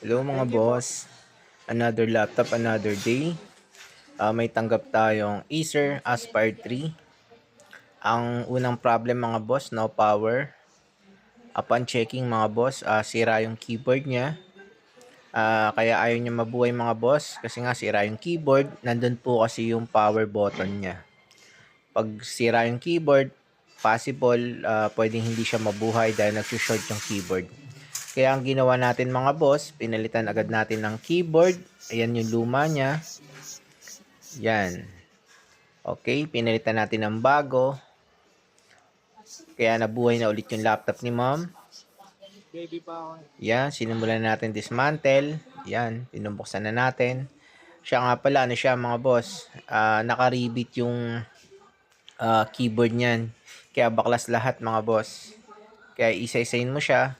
Hello mga boss. Another laptop, another day. May tanggap tayong Acer Aspire 3. Ang unang problem mga boss, no power. Upon checking mga boss, sira yung keyboard niya. Kaya ayaw niya mabuhay mga boss kasi nga sira yung keyboard. Nandun po kasi yung power button niya. Pag sira yung keyboard, possible pwedeng hindi siya mabuhay dahil nag-short yung keyboard. Kaya ang ginawa natin mga boss, pinalitan agad natin ng keyboard. Ayan yung luma niya. Yan. Okay, pinalitan natin ng bago. Kaya nabuhay na ulit yung laptop ni ma'am. Yan, sinimulan natin dismantle. Yan, pinubuksan na natin. Siya nga pala, ano siya mga boss, nakaribit yung keyboard niyan. Kaya baklas lahat mga boss. Kaya isa-isayin mo siya.